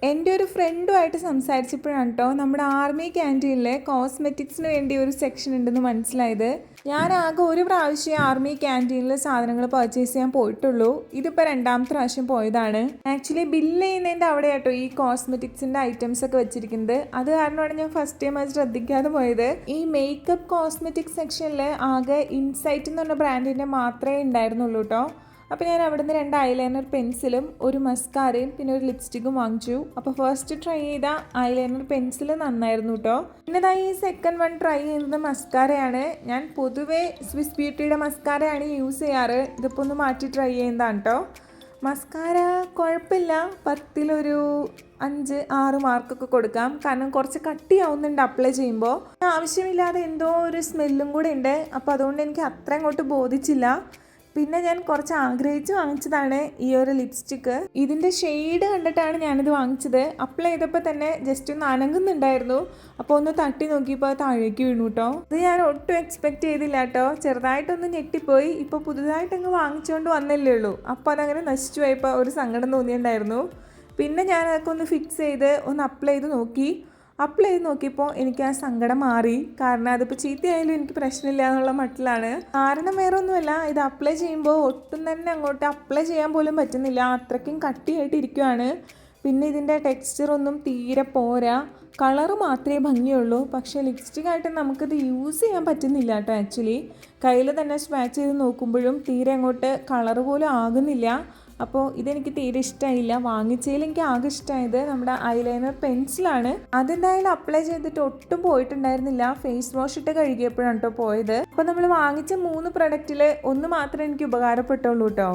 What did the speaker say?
എൻ്റെ ഒരു ഫ്രണ്ടുമായിട്ട് സംസാരിച്ചപ്പോഴാണ് കേട്ടോ നമ്മുടെ ആർമി ക്യാൻറ്റീനിൽ കോസ്മെറ്റിക്സിന് വേണ്ടി ഒരു സെക്ഷൻ ഉണ്ടെന്ന് മനസ്സിലായത്. ഞാൻ ആകെ ഒരു പ്രാവശ്യം ആർമി ക്യാൻറ്റീനിൽ സാധനങ്ങൾ പർച്ചേസ് ചെയ്യാൻ പോയിട്ടുള്ളൂ. ഇതിപ്പോൾ രണ്ടാമത്തെ പ്രാവശ്യം പോയതാണ്. ആക്ച്വലി ബില്ല് ചെയ്യുന്നതിൻ്റെ അവിടെ കേട്ടോ ഈ കോസ്മെറ്റിക്സിൻ്റെ ഐറ്റംസ് ഒക്കെ വെച്ചിരിക്കുന്നത്. അത് കാരണമാണ് ഞാൻ ഫസ്റ്റ് ടൈം അത് ശ്രദ്ധിക്കാതെ പോയത്. ഈ മേക്കപ്പ് കോസ്മെറ്റിക്സ് സെക്ഷനിൽ ആകെ ഇൻസൈറ്റ് എന്ന് പറഞ്ഞ ബ്രാൻഡിൻ്റെ മാത്രമേ ഉണ്ടായിരുന്നുള്ളൂ കേട്ടോ. അപ്പോൾ ഞാൻ അവിടുന്ന് 2 ഐലൈനർ പെൻസിലും ഒരു മസ്കാരയും പിന്നെ ഒരു ലിപ്സ്റ്റിക്കും വാങ്ങിച്ചു. അപ്പോൾ ഫസ്റ്റ് ട്രൈ ചെയ്ത ഐലൈനർ പെൻസിൽ നന്നായിരുന്നു കേട്ടോ. പിന്നെ ഈ സെക്കൻഡ് വൺ ട്രൈ ചെയ്യുന്നത് മസ്കാരയാണ്. ഞാൻ പൊതുവേ സ്വിസ് ബ്യൂട്ടിയുടെ മസ്കാരയാണ് യൂസ് ചെയ്യാറ്. ഇതിപ്പോൾ ഒന്ന് മാറ്റി ട്രൈ ചെയ്യുന്നതാണ് കേട്ടോ. മസ്കാര കുഴപ്പമില്ല, 10-ഒരു 5-6 മാർക്കൊക്കെ കൊടുക്കാം. കാരണം കുറച്ച് കട്ടിയാവുന്നുണ്ട് അപ്ലൈ ചെയ്യുമ്പോൾ. ആവശ്യമില്ലാതെ എന്തോ ഒരു സ്മെല്ലും കൂടെ ഉണ്ട്. അപ്പോൾ അതുകൊണ്ട് എനിക്ക് അത്ര അങ്ങോട്ട് ബോധിച്ചില്ല. പിന്നെ ഞാൻ കുറച്ച് ആഗ്രഹിച്ച് വാങ്ങിച്ചതാണ് ഈ ഒരു ലിപ്സ്റ്റിക്ക്. ഇതിൻ്റെ ഷെയ്ഡ് കണ്ടിട്ടാണ് ഞാനിത് വാങ്ങിച്ചത്. അപ്ലൈ ചെയ്തപ്പോൾ തന്നെ ജസ്റ്റ് ഒന്ന് അനങ്ങുന്നുണ്ടായിരുന്നു. അപ്പോൾ ഒന്ന് തട്ടി നോക്കിയപ്പോൾ താഴേക്ക് വീണു കേട്ടോ. ഇത് ഞാൻ ഒട്ടും എക്സ്പെക്റ്റ് ചെയ്തില്ല കേട്ടോ. ചെറുതായിട്ടൊന്ന് ഞെട്ടിപ്പോയി. ഇപ്പോൾ പുതുതായിട്ടങ്ങ് വാങ്ങിച്ചുകൊണ്ട് വന്നല്ലേ ഉള്ളൂ. അപ്പോൾ അതങ്ങനെ നശിച്ചു പോയപ്പോൾ ഒരു സങ്കടം തോന്നിയിട്ടുണ്ടായിരുന്നു. പിന്നെ ഞാൻ അതൊക്കെ ഒന്ന് ഫിക്സ് ചെയ്ത് ഒന്ന് അപ്ലൈ ചെയ്ത് നോക്കിയപ്പോൾ എനിക്ക് ആ സങ്കടം മാറി. കാരണം അതിപ്പോൾ ചീത്തയായാലും എനിക്ക് പ്രശ്നമില്ല എന്നുള്ള മട്ടിലാണ്. കാരണം വേറെ ഒന്നുമല്ല, ഇത് അപ്ലൈ ചെയ്യുമ്പോൾ ഒട്ടും തന്നെ അങ്ങോട്ട് അപ്ലൈ ചെയ്യാൻ പോലും പറ്റുന്നില്ല. അത്രയ്ക്കും കട്ടിയായിട്ട് ഇരിക്കുവാണ്. പിന്നെ ഇതിൻ്റെ ടെക്സ്ചറൊന്നും തീരെ പോരാ. കളറ് മാത്രമേ ഭംഗിയുള്ളൂ. പക്ഷേ ലിപ്സ്റ്റിക്കായിട്ട് നമുക്കിത് യൂസ് ചെയ്യാൻ പറ്റുന്നില്ല കേട്ടോ. ആക്ച്വലി കയ്യിൽ തന്നെ സ്വാച്ച് ചെയ്ത് നോക്കുമ്പോഴും തീരെ അങ്ങോട്ട് കളറ് പോലും ആകുന്നില്ല. അപ്പോൾ ഇതെനിക്ക് തീരെ ഇഷ്ടമായില്ല. വാങ്ങിച്ചതിൽ എനിക്ക് ആകെ ഇഷ്ടമായത് നമ്മുടെ ഐലൈനർ പെൻസിലാണ്. അതെന്തായാലും അപ്ലൈ ചെയ്തിട്ട് ഒട്ടും പോയിട്ടുണ്ടായിരുന്നില്ല. ഫേസ് വാഷ് ഇട്ട് കഴുകിയപ്പോഴാണ് കേട്ടോ പോയത്. അപ്പോൾ നമ്മൾ വാങ്ങിച്ച 3 പ്രൊഡക്റ്റിൽ ഒന്ന് മാത്രമേ എനിക്ക് ഉപകാരപ്പെട്ടുള്ളൂ കേട്ടോ.